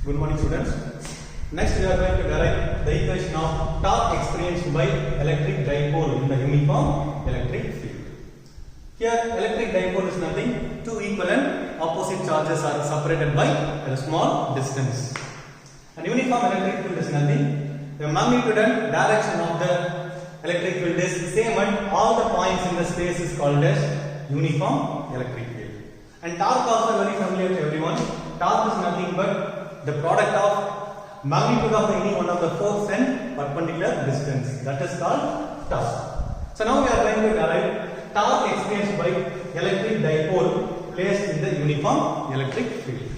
Good morning, students. Next, we are going to derive the equation of torque experienced by electric dipole in the uniform electric field. Here, electric dipole is nothing. Two equivalent opposite charges are separated by a small distance. And uniform electric field is nothing. The magnitude and direction of the electric field is same at all the points in the space is called as uniform electric field. And torque also very familiar to everyone. Torque is nothing but the product of magnitude of any one of the force and perpendicular distance. That is called torque. So now we are going to derive torque experienced by electric dipole placed in the uniform electric field.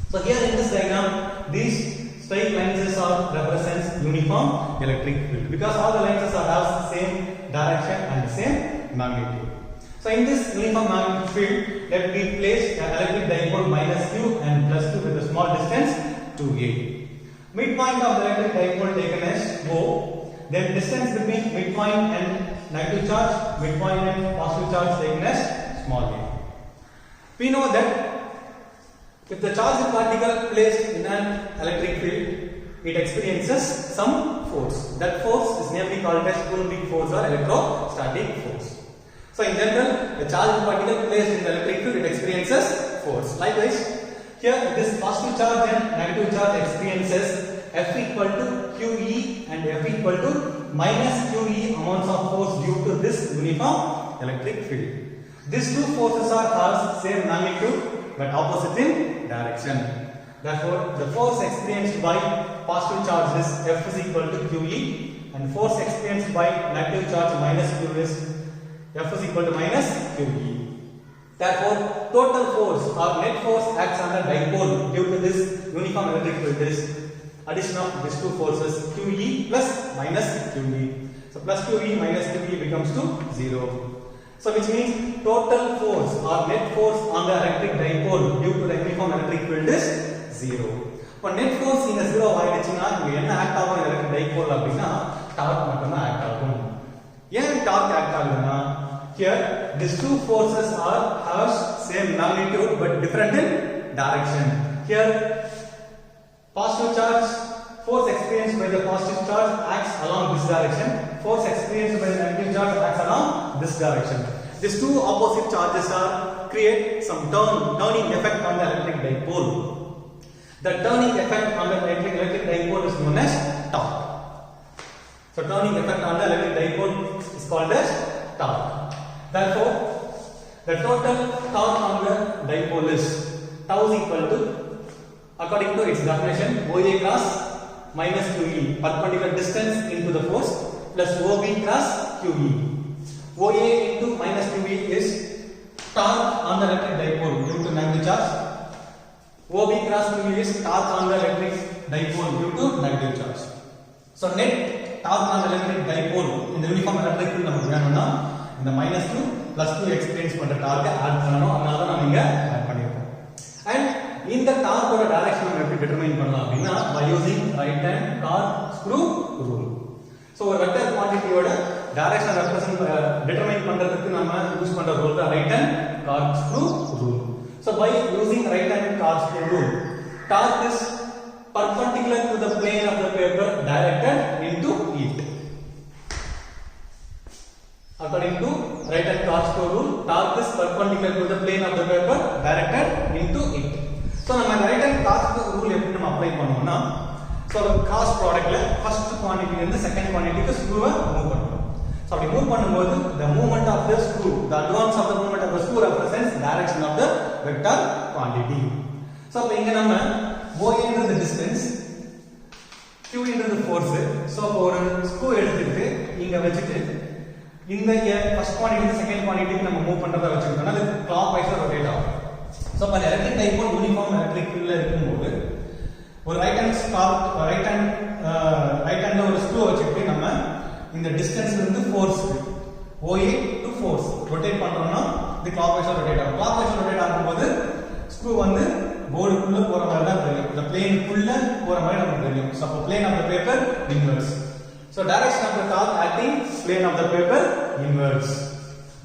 So here in this diagram, these straight lines are represents uniform electric field because all the lines are have same direction and same magnitude. So in this uniform magnetic field, let me place the electric dipole minus q and plus q with a small distance to a. Midpoint of the electric dipole taken as O. Then distance between midpoint and negative charge, midpoint and positive charge taken as small a. We know that if the charged particle placed in an electric field, it experiences some force. That force is namely called as Coulombic force or electrostatic force. So in general, the charged particle placed in the electric field, it experiences force. Likewise, here this positive charge and negative charge experiences F equal to QE and F equal to minus QE amounts of force due to this uniform electric field. These two forces are have same magnitude but opposite in direction. Therefore, the force experienced by positive charge is F is equal to QE and force experienced by negative charge minus Q is F is equal to minus QE. Therefore, total force or net force acts on the dipole due to this uniform electric field is addition of these two forces QE plus minus QE. So plus QE minus QE becomes to 0. So which means total force or net force on the electric dipole due to the uniform electric field is 0. But net force in a 0 ஆயிடுச்சுனா இங்க என்ன act ஆகும் electric dipole அப்படினா dark மட்டும் தான் act ஆகும். ஏன் dark act ஆகுதுனா here these two forces are have same magnitude but different in direction. Here positive charge force experienced by the positive charge acts along this direction. Force experienced by the negative charge acts along this direction. These two opposite charges are create some turning effect on the electric dipole. The turning effect on the electric dipole is known as torque. So turning effect on the electric dipole is called as torque. Therefore, the total torque on the dipole is tau is equal to, according to its definition, OA cross minus QE, perpendicular distance into the force, plus OB cross QE. OA into minus QE is torque on the electric dipole due to negative charge. OB cross QE is torque on the electric dipole due to negative charge. So net torque on the electric dipole in the uniform electric field நமக்கு வேணும்னா இந்த minus q plus q experience பண்ற dark add பண்ணனும். அதனால தான் நாம இங்க add பண்ணிருக்கோம். And இந்த டார்க்கோட டைரக்ஷன் நம்ம எப்படி டிட்டர்மைன் பண்ணலாம் அப்படினா by using right hand torque screw rule. So ஒரு வெக்டர் குவாண்டிட்டியோட டைரக்ஷன் ரெப்ரசன்ட் டிட்டர்மைன் பண்றதுக்கு நாம யூஸ் பண்ற ரூல் தான் right hand torque screw rule. So by using right hand torque screw rule, torque is perpendicular to the plane of the paper directed into it. According to right hand torque screw rule, torque is perpendicular to the plane of the paper directed into it. So நம்ம right hand torque screw rule எப்படி நம்ம apply பண்ணுவோம்னா, so cross productல first quantity இருந்து second quantity க்கு screw-வை move பண்ணுவோம். So அப்படி move பண்ணும்போது the movement of the screw, the advance of the movement of the screw represents direction of the vector quantity. So அப்ப இங்க நம்ம OA ன்றது distance, Q ன்றது force. So ஒரு screw எடுத்துட்டு இங்க வச்சிட்டு இந்த ஃபர்ஸ்ட் குவாண்டிட்டி செகண்ட் குவாண்டிட்டிக்கு நம்ம மூவ் பண்றத வச்சுக்கிட்டோம்னா அது கிளாக் வைஸா ரொட்டேட் ஆகும். சோ அப்ப எலக்ட்ரிக் டைபோல் யூனிஃபார்ம் எலக்ட்ரிக் ஃபீல்ட்ல இருக்கும்போது ஒரு ரைட் ஹேண்ட்ல ஒரு ஸ்க்ரூ வச்சுக்கிட்டு நம்ம இந்த டிஸ்டன்ஸ்ல இருந்து force OA to force rotate பண்றோம்னா இது கிளாக் வைஸா ரொட்டேட் ஆகும். கிளாக் வைஸா ரொட்டேட் ஆகும்போது ஸ்க்ரூ வந்து போர்டுக்குள்ள போற மாதிரி தான் தெரியும். இந்த பிளேனுக்குள்ள போற மாதிரி நமக்கு தெரியும். சோ அப்ப plane of the paper inverse. So direction of the torque acting plane of the paper inverse.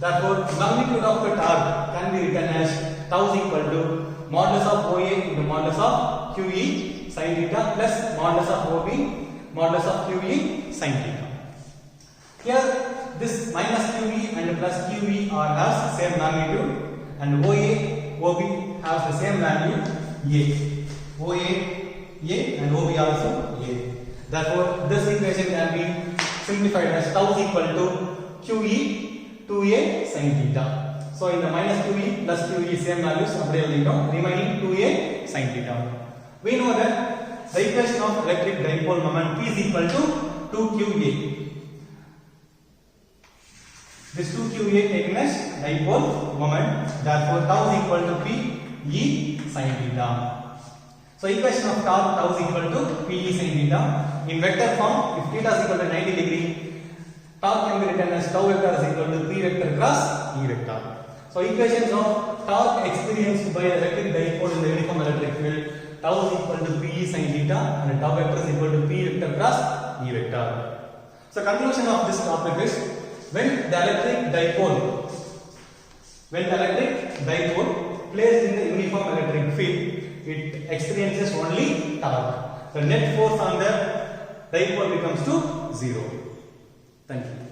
Therefore, magnitude of the torque can be written as tau is equal to modulus of OA into modulus of QE sin theta plus modulus of OB modulus of QE sin theta. Here this minus QE and plus QE are has same magnitude and OA OB has the same value A. OA A and OB also A. Therefore this equation can be simplified as tau is equal to QE 2A sin theta. So in the minus QE plus QE same values remaining 2A sin theta. We know that the equation of electric dipole moment P is equal to 2QA. This 2QA taken as dipole moment. Therefore tau is equal to P E sin theta. So equation of tau is equal to P E sin theta. In vector form, if theta is equal to 90 degree, tau can be written as tau vector is equal to P vector cross E vector. So equations of torque experienced by the electric dipole in the uniform electric field, tau is equal to P E sin theta and tau vector is equal to P vector cross E vector. So conclusion of this topic is when the electric dipole placed in the uniform electric field, it experiences only torque. The net force on the dipole becomes to 0. Thank you.